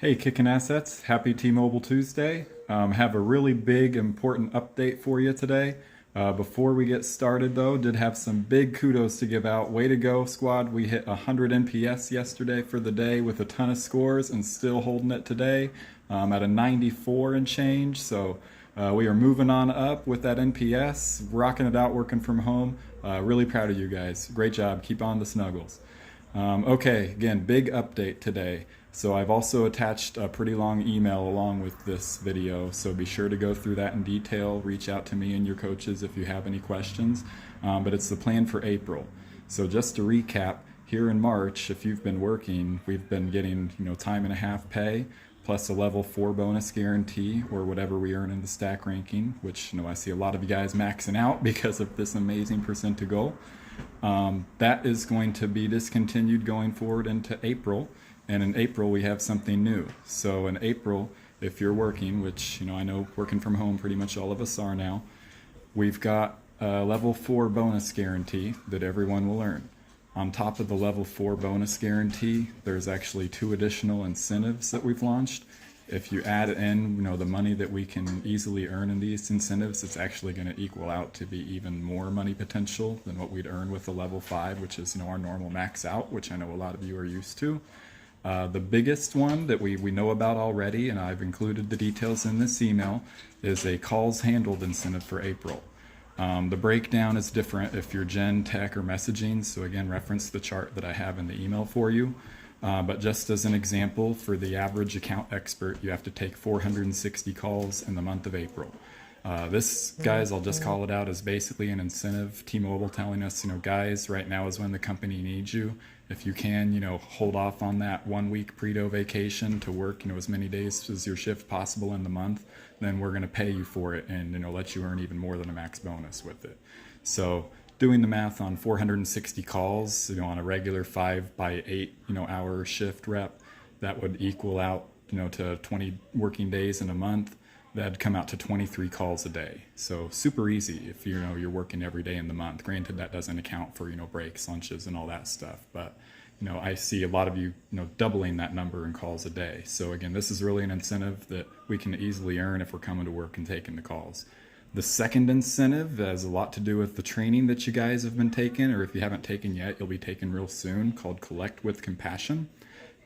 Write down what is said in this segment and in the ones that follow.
Hey, Kickin' Assets, happy T-Mobile Tuesday. Have a really big, important update for you today. Before we get started, though, did have some big kudos to give out. Way to go, squad. We hit 100 NPS yesterday for the day with a ton of scores and still holding it today at a 94 and change. So we are moving on up with that NPS, rocking it out, working from home. Really proud of you guys. Great job. Keep on the snuggles. Okay, again, big update today. So I've also attached a pretty long email along with this video, so be sure to go through that in detail. Reach out to me and your coaches if you have any questions. But it's the plan for April. So just to recap, here in March, if you've been working, we've been getting time and a half pay plus a level 4 bonus guarantee or whatever we earn in the stack ranking, which I see a lot of you guys maxing out because of this amazing percent to goal. That is going to be discontinued going forward into April. And in April, we have something new. So in April, if you're working, which I know working from home pretty much all of us are now, we've got a level 4 bonus guarantee that everyone will earn. On top of the level 4 bonus guarantee, there's actually 2 additional incentives that we've launched. If you add in the money that we can easily earn in these incentives, it's actually going to equal out to be even more money potential than what we'd earn with the level 5, which is our normal max out, which I know a lot of you are used to. The biggest one that we know about already, and I've included the details in this email, is a calls handled incentive for April. The breakdown is different if you're Gen, Tech, or Messaging, so again, reference the chart that I have in the email for you. But just as an example, for the average account expert, you have to take 460 calls in the month of April. This, guys, I'll just call it out, as basically an incentive. T-Mobile telling us, guys, right now is when the company needs you. If you can, hold off on that 1 week predo vacation to work, as many days as your shift possible in the month, then we're going to pay you for it and, let you earn even more than a max bonus with it. So doing the math on 460 calls, on a regular 5 by 8, hour shift rep, that would equal out, to 20 working days in a month. That'd come out to 23 calls a day. So super easy if you're working every day in the month. Granted, that doesn't account for breaks, lunches, and all that stuff. But I see a lot of you doubling that number in calls a day. So again, this is really an incentive that we can easily earn if we're coming to work and taking the calls. The second incentive has a lot to do with the training that you guys have been taking, or if you haven't taken yet, you'll be taking real soon, called Collect with Compassion.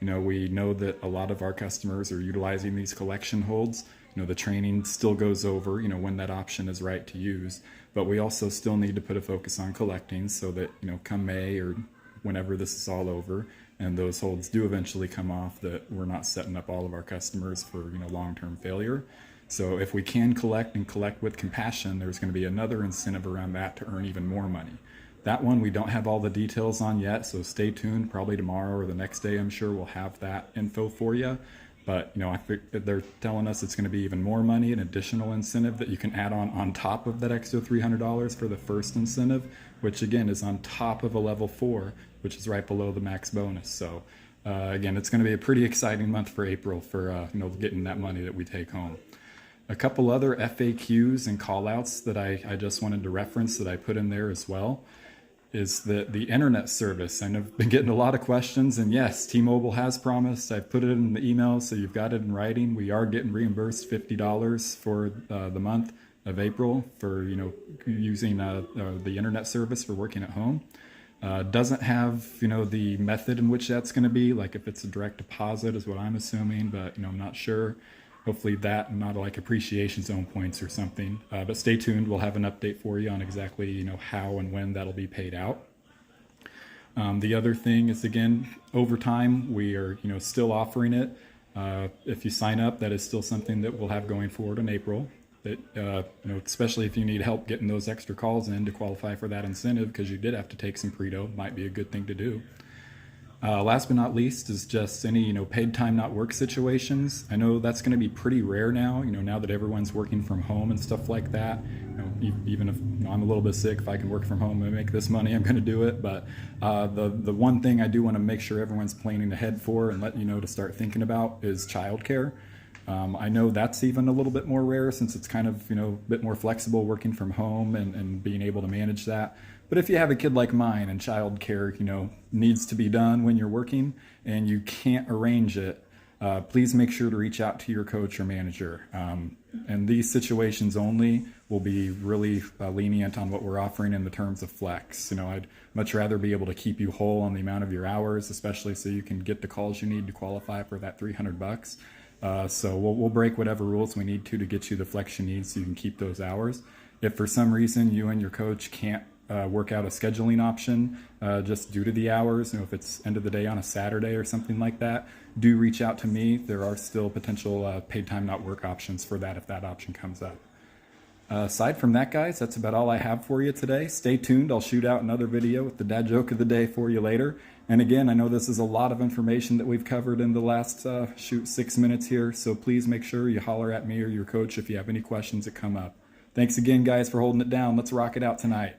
We know that a lot of our customers are utilizing these collection holds. The training still goes over, when that option is right to use, but we also still need to put a focus on collecting so that, come May or whenever this is all over and those holds do eventually come off, that we're not setting up all of our customers for, long-term failure. So if we can collect and collect with compassion, there's going to be another incentive around that to earn even more money. That one we don't have all the details on yet, so stay tuned. Probably tomorrow or the next day, I'm sure we'll have that info for you. But I think they're telling us it's going to be even more money, an additional incentive that you can add on top of that extra $300 for the first incentive, which again is on top of a level 4, which is right below the max bonus. So again, it's going to be a pretty exciting month for April for getting that money that we take home. A couple other FAQs and callouts that I just wanted to reference that I put in there as well is that the internet service. I know I've been getting a lot of questions, and yes, T-Mobile has promised. I've put it in the email, so you've got it in writing. We are getting reimbursed $50 for the month of April for using the internet service for working at home. Doesn't have the method in which that's going to be, like if it's a direct deposit is what I'm assuming, but I'm not sure. Hopefully that and not like appreciation zone points or something. But stay tuned. We'll have an update for you on exactly how and when that'll be paid out. The other thing is, again, overtime. We are still offering it. If you sign up, that is still something that we'll have going forward in April. That especially if you need help getting those extra calls in to qualify for that incentive, because you did have to take some predo, might be a good thing to do. Last but not least is just any paid time not work situations. I know that's going to be pretty rare now. Now that everyone's working from home and stuff like that. Even if I'm a little bit sick, if I can work from home and make this money, I'm going to do it. But the one thing I do want to make sure everyone's planning ahead for and let you know to start thinking about is childcare. I know that's even a little bit more rare since it's kind of a bit more flexible working from home and being able to manage that. But if you have a kid like mine and childcare, needs to be done when you're working and you can't arrange it, please make sure to reach out to your coach or manager. And these situations only will be really lenient on what we're offering in the terms of flex. I'd much rather be able to keep you whole on the amount of your hours, especially so you can get the calls you need to qualify for that $300. So we'll break whatever rules we need to get you the flex you need so you can keep those hours. If for some reason you and your coach can't work out a scheduling option just due to the hours, if it's end of the day on a Saturday or something like that, do reach out to me. There are still potential paid time not work options for that if that option comes up. Aside from that, guys, that's about all I have for you today. Stay tuned. I'll shoot out another video with the dad joke of the day for you later. And again, I know this is a lot of information that we've covered in the last 6 minutes here, so please make sure you holler at me or your coach if you have any questions that come up. Thanks again, guys, for holding it down. Let's rock it out tonight.